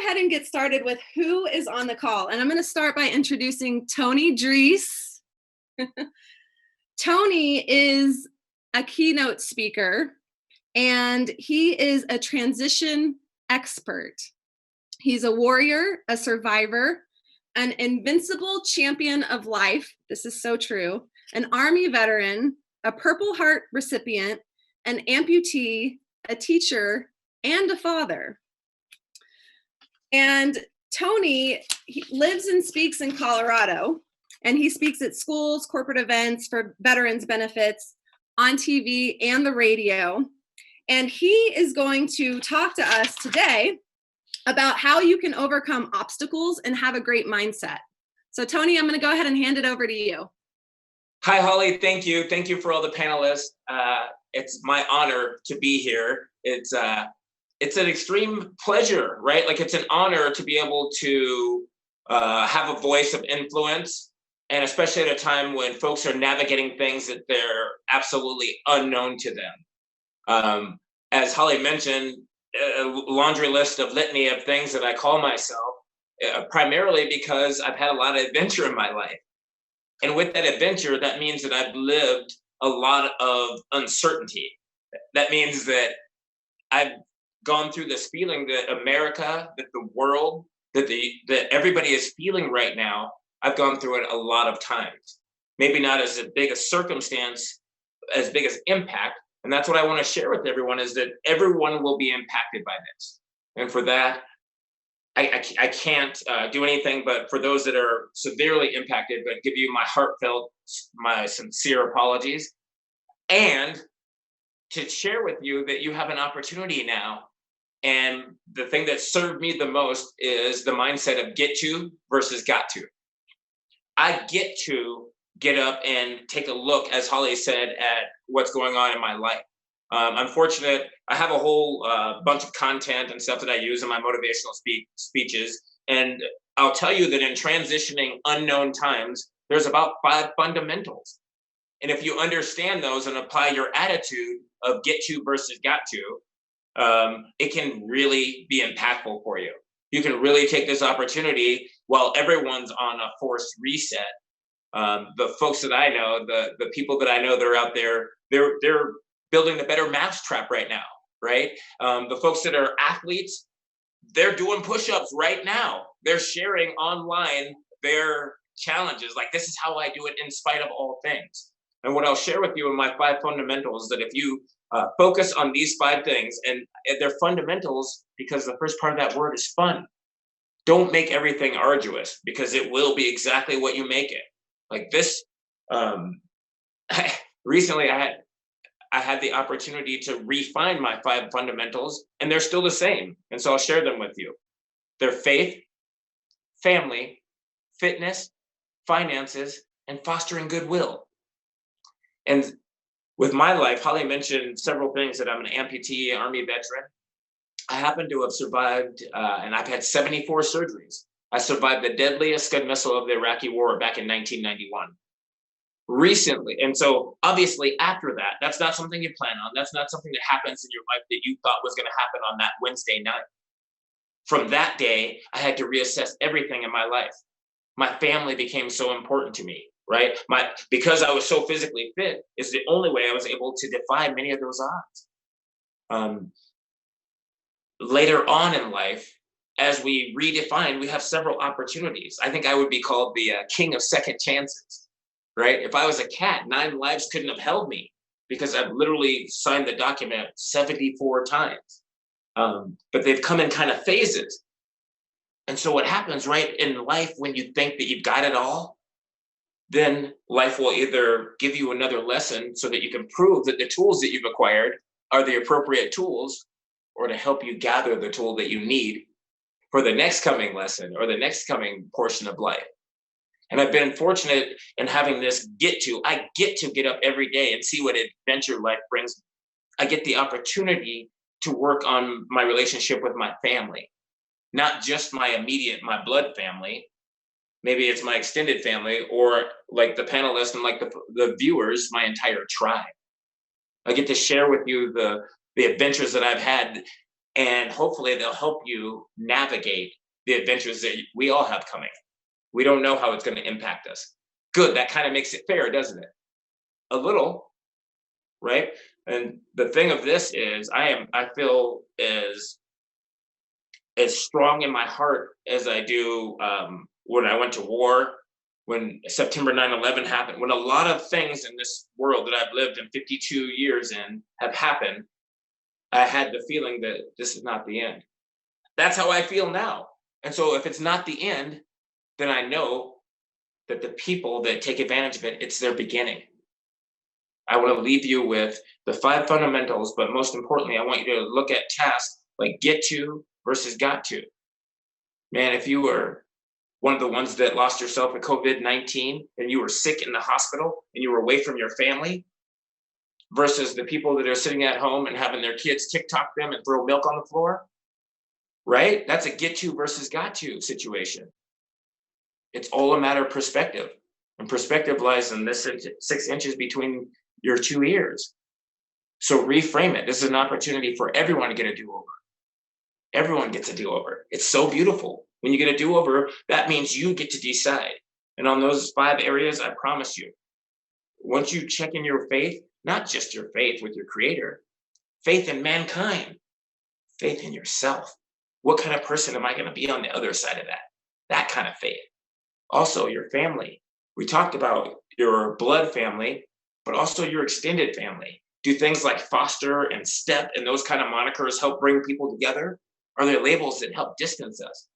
ahead and get started with who is on the call. And I'm going to start by introducing Tony Drees. Tony is a keynote speaker, and he is a transition expert. He's a warrior, a survivor, an invincible champion of life. This is so true. An Army veteran, a Purple Heart recipient, an amputee, a teacher, and a father. And Tony, he lives and speaks in Colorado, and he speaks at schools, corporate events for veterans benefits, on TV and the radio. And he is going to talk to us today about how you can overcome obstacles and have a great mindset. So Tony, I'm going to go ahead and hand it over to you. Hi, Holly. Thank you. Thank you for all the panelists. It's my honor to be here. It's an extreme pleasure, right? Like, it's an honor to be able to have a voice of influence, and especially at a time when folks are navigating things that they're absolutely unknown to them. As Holly mentioned, a laundry list of litany of things that I call myself, primarily because I've had a lot of adventure in my life. And with that adventure, that means that I've lived a lot of uncertainty. That means that I've gone through this feeling that America, that the world, that everybody is feeling right now. I've gone through it a lot of times. Maybe not as big a circumstance, as big as impact. And that's what I want to share with everyone, is that everyone will be impacted by this. And for that, I can't do anything but for those that are severely impacted, but give you my heartfelt, my sincere apologies. And to share with you that you have an opportunity now. And the thing that served me the most is the mindset of get to versus got to. I get to get up and take a look, as Holly said, at what's going on in my life. I'm fortunate. I have a whole bunch of content and stuff that I use in my motivational speeches. And I'll tell you that in transitioning unknown times, there's about 5 fundamentals. And if you understand those and apply your attitude of get to versus got to, it can really be impactful for you. You can really take this opportunity while everyone's on a forced reset. The folks that I know, the people that I know that are out there, they're building a better mousetrap right now, right? The folks that are athletes, they're doing push-ups right now. They're sharing online their challenges. Like, this is how I do it in spite of all things. And what I'll share with you in my 5 fundamentals is that if you focus on these 5 things, and they're fundamentals because the first part of that word is fun. Don't make everything arduous, because it will be exactly what you make it. Like this, recently I had the opportunity to refine my 5 fundamentals, and they're still the same. And so I'll share them with you. They're faith, family, fitness, finances, and fostering goodwill. And with my life, Holly mentioned several things, that I'm an amputee, Army veteran. I happen to have survived, and I've had 74 surgeries. I survived the deadliest Scud missile of the Iraqi war back in 1991. Recently, and so obviously after that, that's not something you plan on. That's not something that happens in your life that you thought was going to happen on that Wednesday night. From that day, I had to reassess everything in my life. My family became so important to me, right? Because I was so physically fit is the only way I was able to defy many of those odds. Later on in life, as we redefine, we have several opportunities. I think I would be called the king of second chances. Right? If I was a cat, 9 lives couldn't have held me, because I've literally signed the document 74 times. But they've come in kind of phases. And so what happens, right, in life, when you think that you've got it all, then life will either give you another lesson so that you can prove that the tools that you've acquired are the appropriate tools, or to help you gather the tool that you need for the next coming lesson or the next coming portion of life. And I've been fortunate in having this I get to get up every day and see what adventure life brings me. I get the opportunity to work on my relationship with my family, not just my blood family. Maybe it's my extended family, or like the panelists and like the viewers, my entire tribe. I get to share with you the adventures that I've had, And hopefully they'll help you navigate the adventures that we all have coming. We don't know how it's going to impact us. Good. That kind of makes it fair, doesn't it? A little, right? And the thing of this is I feel as strong in my heart as I do when I went to war, when September 9/11 happened, when a lot of things in this world that I've lived in 52 years in have happened. I had the feeling that this is not the end. That's how I feel now. And so if it's not the end, then I know that the people that take advantage of it, it's their beginning. I want to leave you with the five fundamentals, but most importantly, I want you to look at tasks like get to versus got to. Man, if you were one of the ones that lost yourself with COVID-19 and you were sick in the hospital and you were away from your family versus the people that are sitting at home and having their kids TikTok them and throw milk on the floor, right? That's a get to versus got to situation. It's all a matter of perspective. And perspective lies in this 6 inches between your two ears. So reframe it. This is an opportunity for everyone to get a do-over. Everyone gets a do-over. It's so beautiful. When you get a do-over, that means you get to decide. And on those 5 areas, I promise you, once you check in your faith, not just your faith with your creator, faith in mankind, faith in yourself. What kind of person am I going to be on the other side of that? That kind of faith. Also, your family. We talked about your blood family, but also your extended family. Do things like foster and step and those kind of monikers help bring people together? Are there labels that help distance us?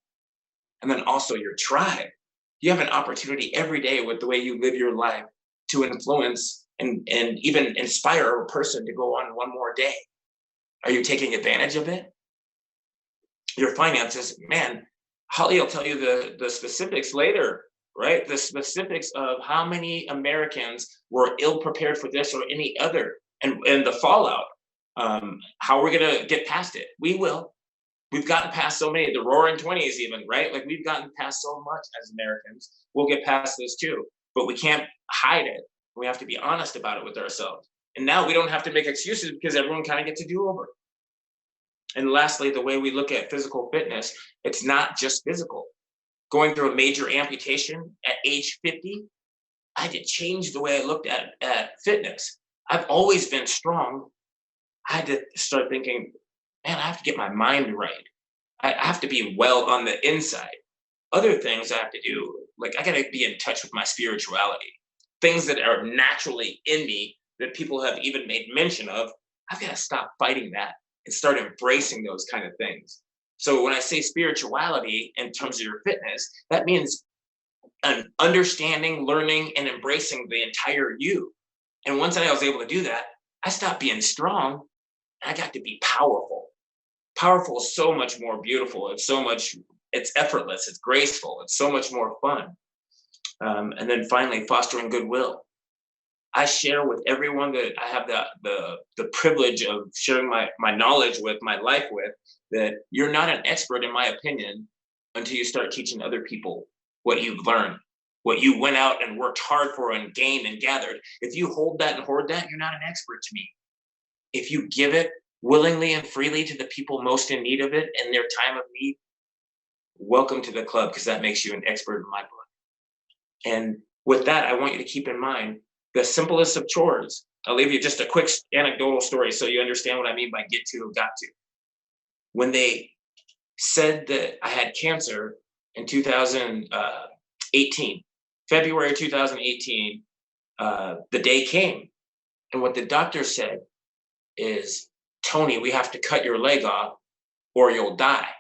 And then also your tribe. You have an opportunity every day with the way you live your life to influence and even inspire a person to go on one more day. Are you taking advantage of it? Your finances, man, Holly will tell you the specifics later, right? The specifics of how many Americans were ill prepared for this or any other, and the fallout. How we're gonna get past it? We will. We've gotten past so many, the roaring 20s, even, right? Like we've gotten past so much as Americans. We'll get past this too, but we can't hide it. We have to be honest about it with ourselves. And now we don't have to make excuses because everyone kind of gets a do over. And lastly, the way we look at physical fitness, it's not just physical. Going through a major amputation at age 50, I had to change the way I looked at fitness. I've always been strong. I had to start thinking, man, I have to get my mind right. I have to be well on the inside. Other things I have to do, like I got to be in touch with my spirituality, things that are naturally in me that people have even made mention of. I've got to stop fighting that and start embracing those kind of things. So when I say spirituality in terms of your fitness, that means an understanding, learning, and embracing the entire you. And once I was able to do that, I stopped being strong and I got to be powerful. Powerful is so much more beautiful. It's effortless, it's graceful, it's so much more fun. And then finally, fostering goodwill. I share with everyone that I have the privilege of sharing my knowledge with, my life with, that you're not an expert, in my opinion, until you start teaching other people what you've learned, what you went out and worked hard for and gained and gathered. If you hold that and hoard that, you're not an expert to me. If you give it willingly and freely to the people most in need of it in their time of need, welcome to the club, because that makes you an expert in my book. And with that, I want you to keep in mind the simplest of chores. I'll leave you just a quick anecdotal story so you understand what I mean by get to, got to. When they said that I had cancer in 2018, February 2018, the day came. And what the doctor said is, Tony, we have to cut your leg off or you'll die.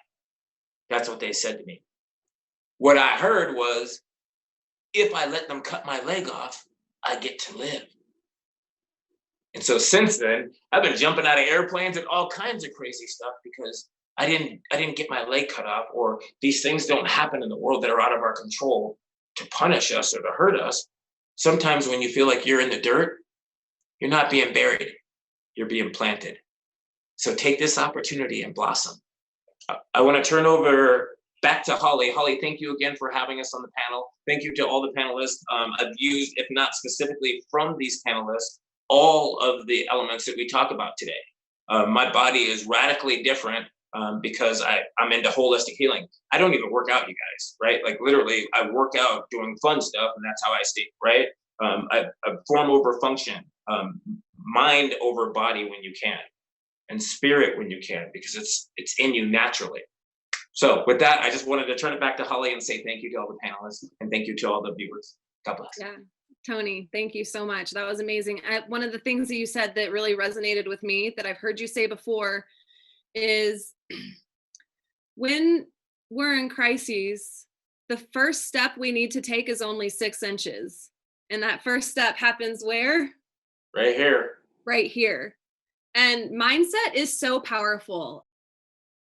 That's what they said to me. What I heard was, if I let them cut my leg off, I get to live. And so since then, I've been jumping out of airplanes and all kinds of crazy stuff because I didn't get my leg cut off, or these things don't happen in the world that are out of our control to punish us or to hurt us. Sometimes when you feel like you're in the dirt, you're not being buried, you're being planted. So take this opportunity and blossom. I want to turn over back to Holly. Holly, thank you again for having us on the panel. Thank you to all the panelists. I've used, if not specifically from these panelists, all of the elements that we talk about today. My body is radically different because I'm into holistic healing. I don't even work out, you guys, right? Like literally, I work out doing fun stuff, and that's how I stay, right? I form over function, mind over body when you can, and spirit when you can, because it's in you naturally. So with that, I just wanted to turn it back to Holly and say thank you to all the panelists and thank you to all the viewers. God bless. Yeah. Tony, thank you so much. That was amazing. One of the things that you said that really resonated with me that I've heard you say before is when we're in crises, the first step we need to take is only 6 inches. And that first step happens where? Right here. Right here. And mindset is so powerful.